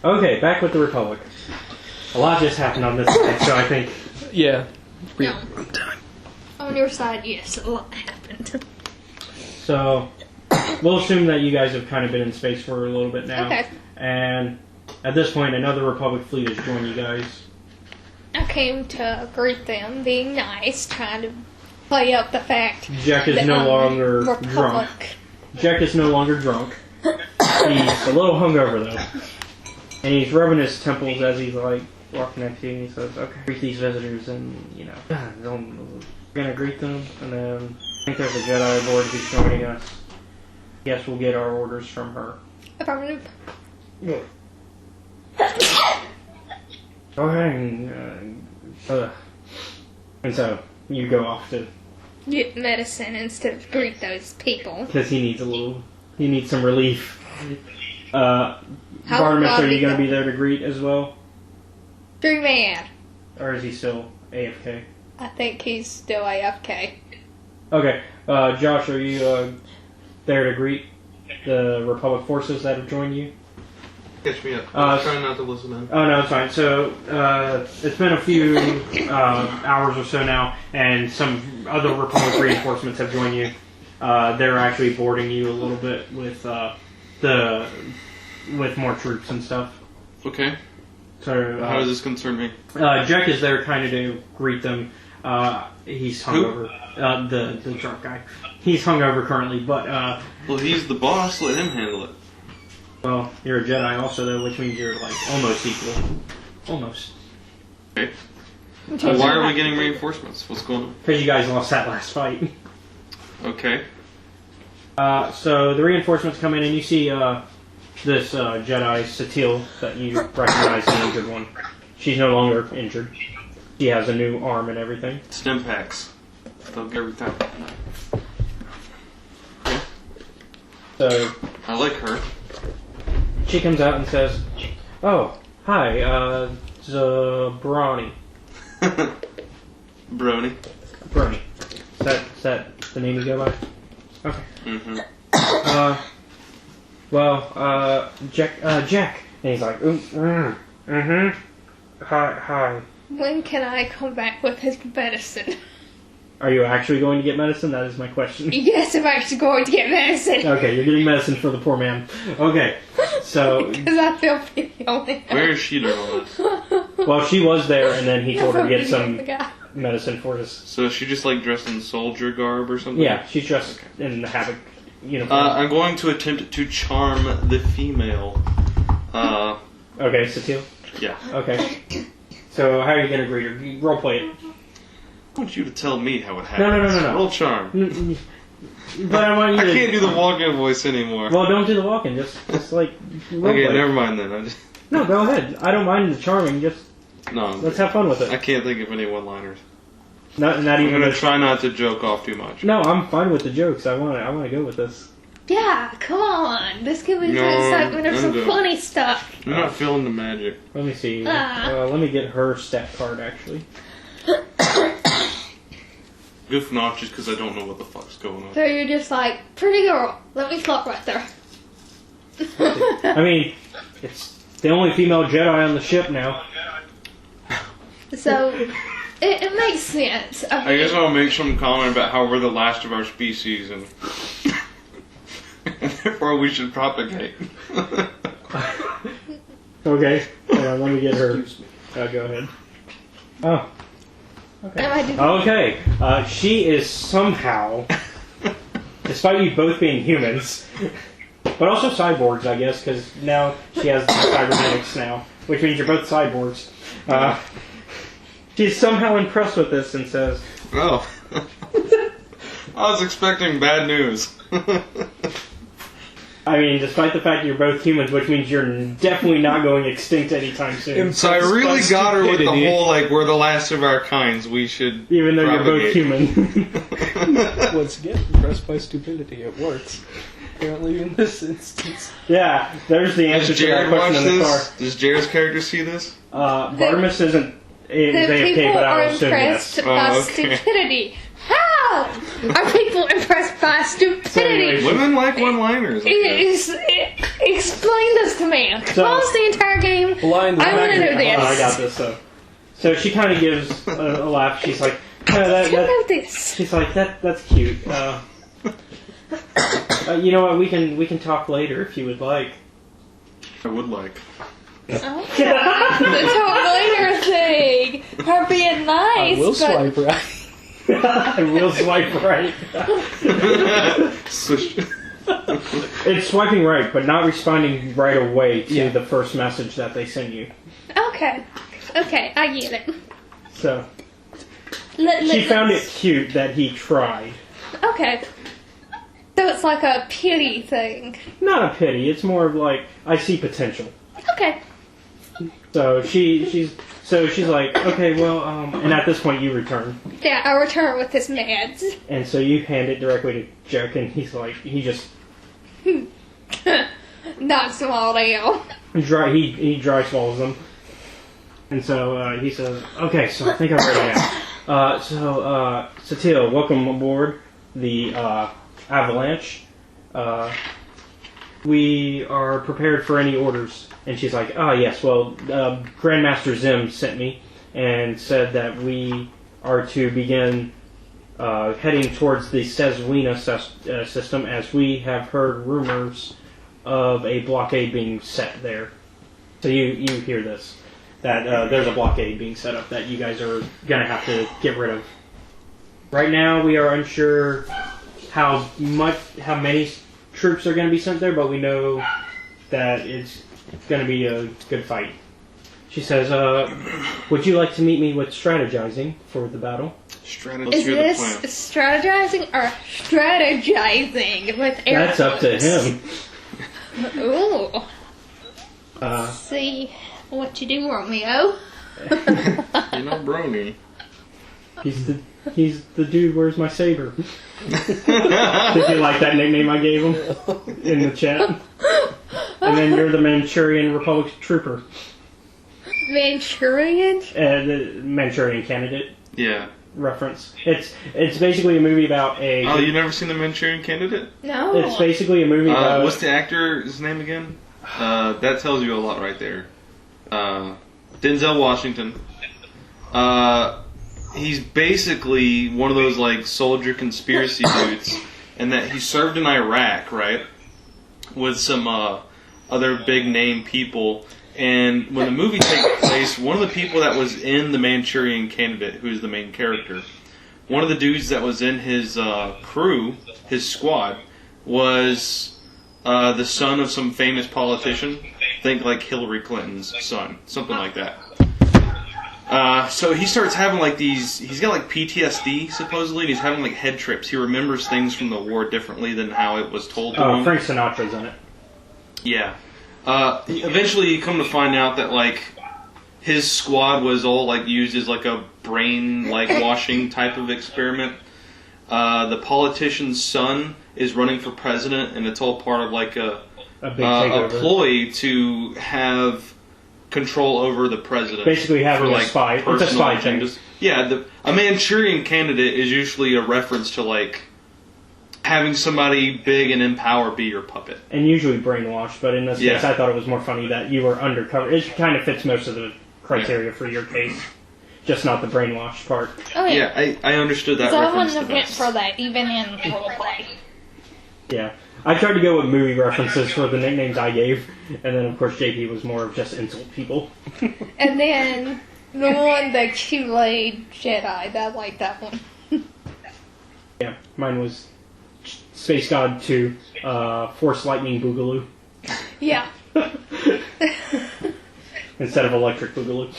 Okay, back with the Republic. A lot just happened on this side, so I think... Yeah. No. On your side, yes, a lot happened. So, we'll assume that you guys have kind of been in space for a little bit now. Okay. And at this point, another Republic fleet has joined you guys. I came to greet them, being nice, trying to play up the fact Jack is that no I'm longer Republic. drunk. Jack is no longer drunk. He's a little hungover, though. And he's rubbing his temples as he's, like, walking next to you, and he says, okay, greet these visitors, and, you know, we're gonna greet them, and then I think there's a Jedi aboard who's joining us. Yes, we'll get our orders from her. Affirmative. Yeah. Okay, and so you go off to... Get medicine instead of greet those people. Because he needs some relief. Barnabas, are you going to be there to greet as well? 3-man. Or is he still AFK? I think he's still AFK. Okay, Josh, are you there to greet the Republic forces that have joined you? Catch me up. I'm trying not to listen in. Oh, no, it's fine. So, it's been a few hours or so now, and some other Republic reinforcements have joined you. They're actually boarding you a little bit with with more troops and stuff. Okay. So, how does this concern me? Jack is there kind of to greet them. He's hungover. The drunk guy. He's hungover currently, but... well, he's the boss. Let him handle it. Well, you're a Jedi also, though, which means you're, like, almost equal. Almost. Okay. Why are we getting reinforcements? What's going on? Because you guys lost that last fight. Okay. So the reinforcements come in, and you see this Jedi, Satil, that you recognize, the injured one. She's no longer injured. She has a new arm and everything. Stim packs. They'll get every time. Okay. So I like her. she comes out and says, "Oh, hi, Brony." Brony. Brony. Is that the name you go by? Okay. Mm-hmm. Jack. And he's like, Hi. When can I come back with his medicine? Are you actually going to get medicine? That is my question. Yes, I'm actually going to get medicine. Okay, you're getting medicine for the poor man. Okay, so... Because I feel pity on him. Where is she during all this? Well, she was there, and then he told her to get some the guy. medicine for us. So is she just like dressed in soldier garb or something? Yeah, she's dressed in the havoc uniform. I'm going to attempt to charm the female. Okay, Satil? Yeah. Okay. So, how are you going to greet her? You roleplay it. I want you to tell me how it happens. No. Roll charm. But I want you to... I can't do the walk-in voice anymore. Well, don't do the walk-in. Just like, roleplay. Okay, never mind then. No, go ahead. I don't mind the charming. Just No. let's have fun with it. I can't think of any one-liners. Not I'm even. gonna try not to joke off too much. No, I'm fine with the jokes. I want to go with this. Yeah, come on. This could be No, some excitement or I'm some good. funny stuff. I'm not feeling the magic. Let me see. Let me get her stat card actually. Goof off just because I don't know what the fuck's going on. So you're just like, pretty girl, let me flop right there. I mean, it's the only female Jedi on the ship now. So, it makes sense. I guess I'll make some comment about how we're the last of our species and therefore we should propagate. Okay. Let me get her. Go ahead. Oh. Okay. She is somehow, despite you both being humans, but also cyborgs, I guess, because now she has cybernetics now, which means you're both cyborgs. She's somehow impressed with this and says, Oh. I was expecting bad news. I mean, despite the fact you're both humans, which means you're definitely not going extinct anytime soon. So I really got her with the whole, like, we're the last of our kinds, we should Even though propagate. you're both human. Once again, impressed by stupidity. It works. Apparently in this instance. Yeah, there's the answer Does to that Jared watch question in the car. this? Does Jared's character see this? Barnabas isn't The AFK, people but I are will assume impressed yes. by Oh, okay. stupidity. How? Are people impressed by stupidity? Women like one-liners. I guess. Explain this to me. Close the entire game. Blind I want to know this. I got this. So she kind of gives a laugh. She's like, I know this. she's like, that's cute. You know what? We can talk later if you would like. I would like. Oh, the talk later thing. Her being nice. I will but swipe right. I will swipe right. It's swiping right, but not responding right away to the first message that they send you. Okay, I get it. So she found it cute that he tried. Okay. So it's like a pity thing. Not a pity. It's more of like I see potential. Okay. So she's like, okay, well, and at this point you return. Yeah, I return with his meds. And so you hand it directly to Jack, and he's like, he just knocks them all down. he dry swallows them. And so he says, okay, so I think I'm ready now. Satil, welcome aboard the Avalanche. We are prepared for any orders. And she's like, oh, yes, well, Grandmaster Zim sent me and said that we are to begin heading towards the Seswenna system, as we have heard rumors of a blockade being set there. So you hear this, that there's a blockade being set up that you guys are going to have to get rid of. Right now, we are unsure how many troops are going to be sent there, but we know that it's going to be a good fight. She says, would you like to meet me with strategizing for the battle? Is this strategizing or strategizing with air That's up to him. Ooh. See what you do, Romeo. You're not Brony. He's the dude, where's my saber? Did you like that nickname I gave him in the chat? And then you're the Manchurian Republic trooper. Manchurian? The Manchurian candidate. Yeah. Reference. It's basically a movie about a... Oh, you never seen The Manchurian Candidate? No. It's basically a movie about... What's the actor's name again? That tells you a lot right there. Denzel Washington. He's basically one of those like soldier conspiracy dudes, and that he served in Iraq, right? With some other big name people. And when the movie takes place, one of the people that was in The Manchurian Candidate, who's the main character, one of the dudes that was in his crew, his squad, was the son of some famous politician. Think like Hillary Clinton's son, something like that. So he starts having like these, he's got like PTSD supposedly, and he's having like head trips. He remembers things from the war differently than how it was told to him. Frank Sinatra's in it. Yeah. Eventually you come to find out that like his squad was all like used as like a brain like washing type of experiment. The politician's son is running for president, and it's all part of like a ploy to have control over the president. Basically having like a spy. It's a spy thing. Yeah, a Manchurian Candidate is usually a reference to like having somebody big and in power be your puppet. And usually brainwashed, but in this case I thought it was more funny that you were undercover. It kind of fits most of the criteria for your case. Just not the brainwashed part. Oh, yeah, I understood that so reference. I wouldn't have went for that, even in roleplay. Yeah. I tried to go with movie references for the nicknames I gave, and then of course JP was more of just insult people. And then the one, the Kool-Aid Jedi, I like that one. Yeah, mine was Space God 2, Force Lightning Boogaloo. Yeah. Instead of Electric Boogaloo.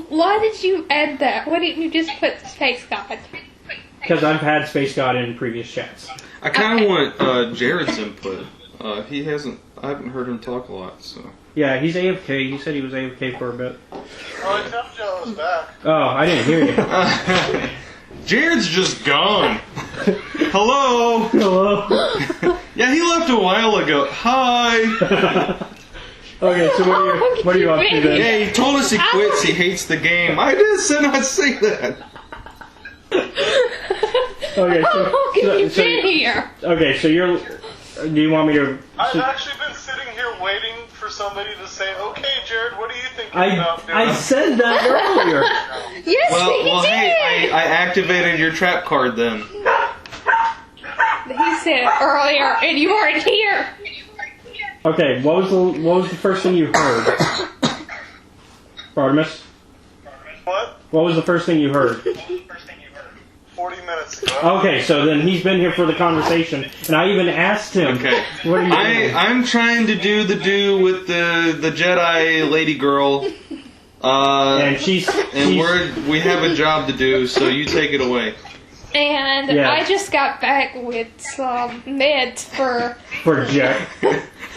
Why did you add that? Why didn't you just put Space God? Because I've had Space God in previous chats. I kind of want Jared's input. I haven't heard him talk a lot, so. Yeah, he's AFK. He said he was AFK for a bit. Oh, except Joe's back. Oh, I didn't hear you. Jared's just gone. Hello. Hello. Yeah, he left a while ago. Hi. Okay, so what are you up to then? Yeah, he told us he quits. He hates the game. I did not say that. Okay, How long have you so- been here? Okay, so you're. Do you want me to? I've actually been sitting here waiting for somebody to say, "Okay, Jared, what are you thinking about doing?" I said that earlier. Yes, he Well, did. hey, I activated your trap card then. He said it earlier, and you weren't here. Okay, what was the first thing you heard? Artemis? What? What was the first thing you heard? 40 minutes ago. Okay, so then he's been here for the conversation, and I even asked him. Okay. What are you doing? I'm trying to do with the Jedi lady girl. And she's we have a job to do, so you take it away. And Yeah. I just got back with some meds for Jack.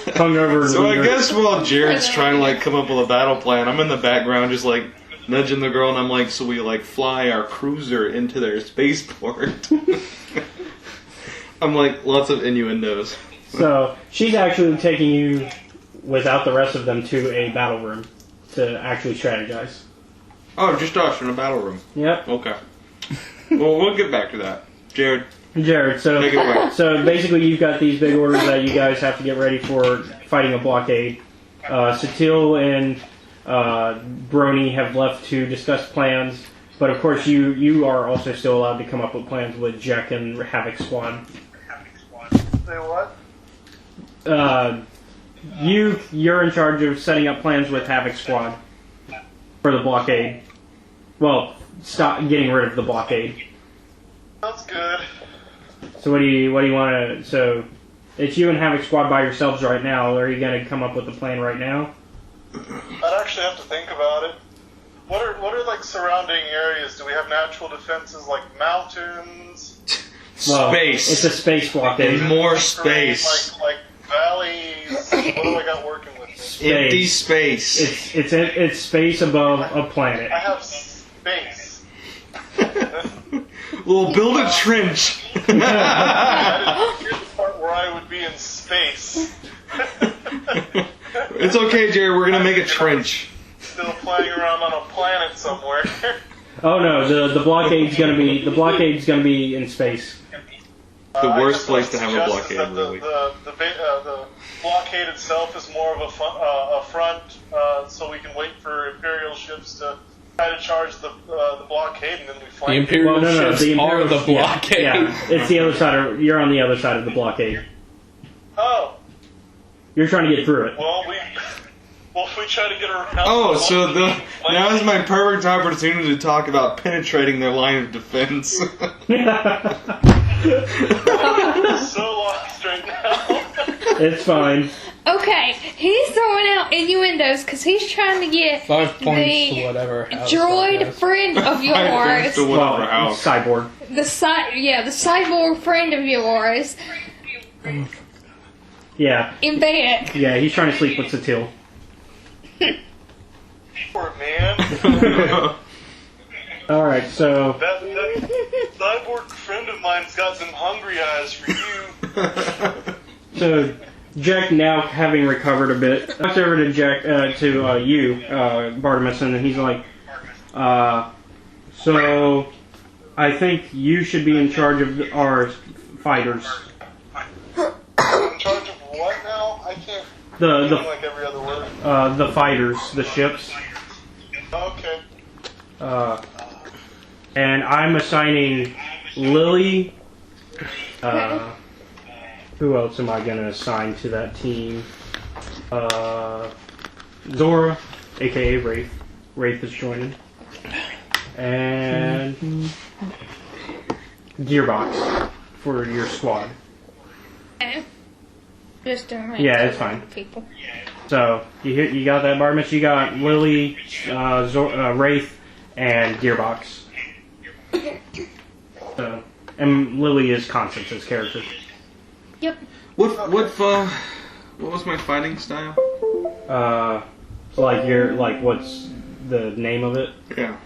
Hungover. So I leader. guess while Jared's trying to like come up with a battle plan, I'm in the background just like nudging the girl, and I'm like, so we like fly our cruiser into their spaceport. I'm like lots of innuendos. So she's actually taking you, without the rest of them, to a battle room to actually strategize. Oh, just us in a battle room. Yep. Okay. Well, we'll get back to that. Jared, Jared, take it away. so basically you've got these big orders that you guys have to get ready for fighting a blockade. Satil and Brony have left to discuss plans, but of course you are also still allowed to come up with plans with Jack and Havoc Squad. Say what? You're in charge of setting up plans with Havoc Squad for the blockade. Well, stop getting rid of the blockade. That's good. So what do you want to? So it's you and Havoc Squad by yourselves right now. Are you going to come up with a plan right now? I'd actually have to think about it. What are like surrounding areas? Do we have natural defenses like mountains? Well, Space. It's a space blockade. And more space. Like valleys. What do I got working with me? Space. Empty space. It's space above a planet. I have space. We'll build a trench. Here's the part where I would be in space. It's okay, Jared. We're gonna make a trench. Still flying around on a planet somewhere. Oh no, the blockade's gonna be in space. The I worst guess place what to have I'd a suggest is blockade, that really. The blockade itself is more of a front, so we can wait for Imperial ships to try to charge the blockade, and then we The flank. Imperial ships the are Imperial- the blockade. Yeah, it's the other side. You're on the other side of the blockade. Oh, You're trying to get through it. well, we try to get around. Oh, the so blockade. now is my perfect opportunity to talk about penetrating their line of defense. I'm so lost right now. It's fine. Okay, he's throwing out innuendos because he's trying to get 5 points the to whatever house droid that is. friend of Points yours, to whatever house. Cyborg. the cyborg friend of yours, Yeah, in bed. yeah. He's trying to sleep with Satil. Poor man. All right, so That cyborg friend of mine's got some hungry eyes for you. So, Jack, now having recovered a bit, looks over to Jack, you, Bartimus, and he's like, so, I think you should be in charge of our fighters. In charge of what now? I can't. The Like every other word. the fighters, the ships. Okay. And I'm assigning Lily. Who else am I going to assign to that team? Zora, aka Wraith. Wraith is joining. And Gearbox for your squad. Okay. Just doing Yeah, it's fine. people. So you got that, Bartimus? You got Lily, Wraith, and Gearbox. So, and Lily is Constance's character. Yep. What was my fighting style? What's the name of it? Yeah,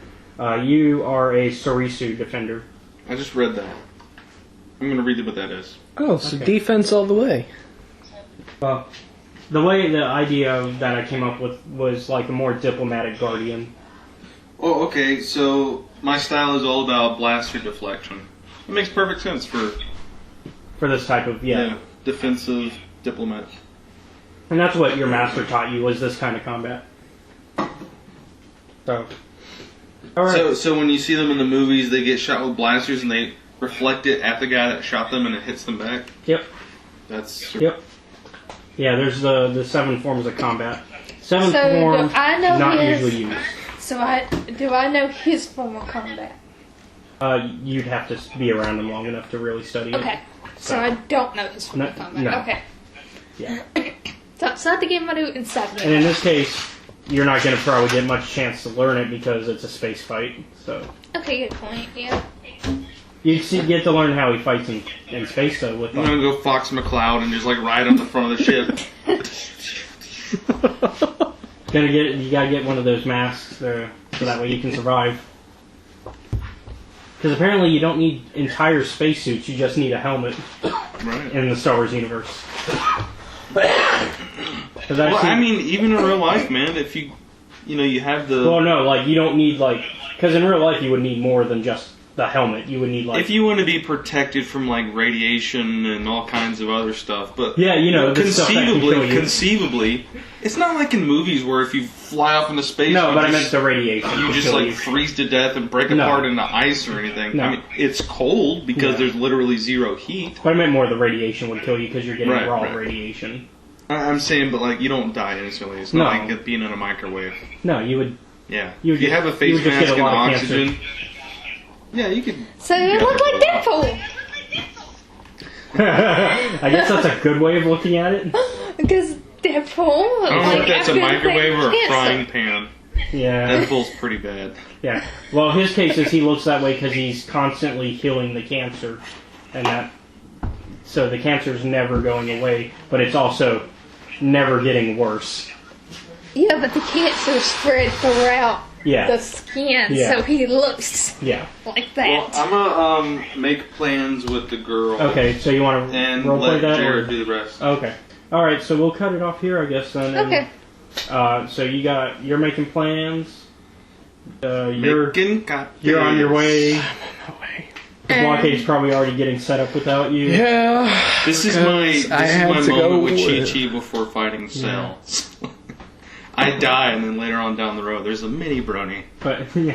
You are a Sorisu defender. I just read that. I'm gonna read what that is. Oh, so Okay. defense all the way. Well, the idea that I came up with was like a more diplomatic guardian. Oh, okay. So my style is all about blaster deflection. It makes perfect sense for this type of defensive diplomat. And that's what your master taught you, was this kind of combat. So, all right. So when you see them in the movies, they get shot with blasters and they reflect it at the guy that shot them and it hits them back. Yep. Yep. Yeah, there's the 7 forms of combat. 7th So, form, do I know not his- usually used. So do I know his form of combat? You'd have to be around him long enough to really study it. Okay. So I don't know his form No, of combat. no. Okay. Yeah. So it's not the game I do inside And in me. this case, you're not going to probably get much chance to learn it because it's a space fight. So Okay, good point. Yeah. you get to learn how he fights in space, though. With I'm gonna go Fox McCloud and just like ride on the front of the ship. you gotta get one of those masks there, so that way you can survive. Because apparently you don't need entire spacesuits; you just need a helmet Right. in the Star Wars universe. Well, I mean, even in real life, man, if you have the. Well, no, like you don't need because in real life you would need more than just the helmet. You would need If you want to be protected from like radiation and all kinds of other stuff, but yeah, the stuff that can kill you. conceivably, it's not like in movies where if you fly off into space, No, but I meant the radiation. you would just kill like you. freeze to death and break No. apart into ice or anything. No. I mean, it's cold because Yeah. there's literally zero heat. But I meant more the radiation would kill you because you're getting Right, raw right. radiation. I'm saying, but like you don't die instantly. It's No. not like being in a microwave. No, you would. Yeah, You would if you get- have a you face would just get mask a and lot of cancer. oxygen. Yeah, you could. So it looked like Deadpool. I guess that's a good way of looking at it. Because Deadpool. I don't know if that's a after microwave or a cancer. frying pan. Yeah. Deadpool's pretty bad. Yeah. Well, his case is he looks that way because he's constantly healing the cancer, and so the cancer's never going away, but it's also never getting worse. Yeah, but the cancer spread throughout Yeah. the skin, Yeah. so he looks Yeah. like Well, that. I'm gonna make plans with the girl. Okay, so you want to And roleplay let that? Jared Or? do the rest. Okay. All right, so we'll cut it off here, I guess. Then. And, Okay. So you're making plans. You're Making cocktails. you're on your way. way. The blockade's probably already getting set up without you. Yeah. This is my I had to moment go with with- Chi-Chi before fighting Cell. I die, and then later on down the road, there's a mini brony. But yeah.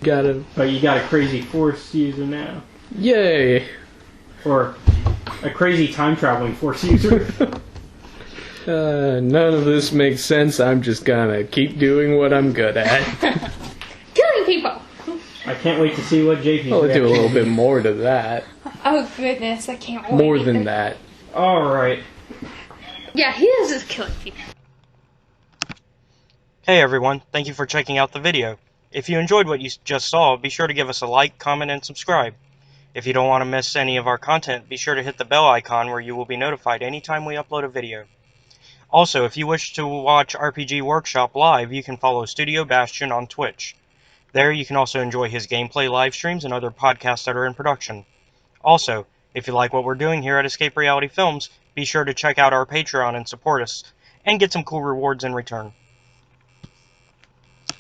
Gotta. But you got a crazy Force user now. Yay. Or a crazy time traveling Force user. None of this makes sense. I'm just gonna keep doing what I'm good at. Killing people. I can't wait to see what JP's I'll do a reaction little will bit be. more to that. Oh goodness, I can't wait. More than that. Alright. Yeah, he is just killing people. Hey everyone, thank you for checking out the video. If you enjoyed what you just saw, be sure to give us a like, comment, and subscribe. If you don't want to miss any of our content, be sure to hit the bell icon where you will be notified anytime we upload a video. Also, if you wish to watch RPG Workshop live, you can follow Studio Bastion on Twitch. There you can also enjoy his gameplay live streams and other podcasts that are in production. Also, if you like what we're doing here at Escape Reality Films, be sure to check out our Patreon and support us, and get some cool rewards in return.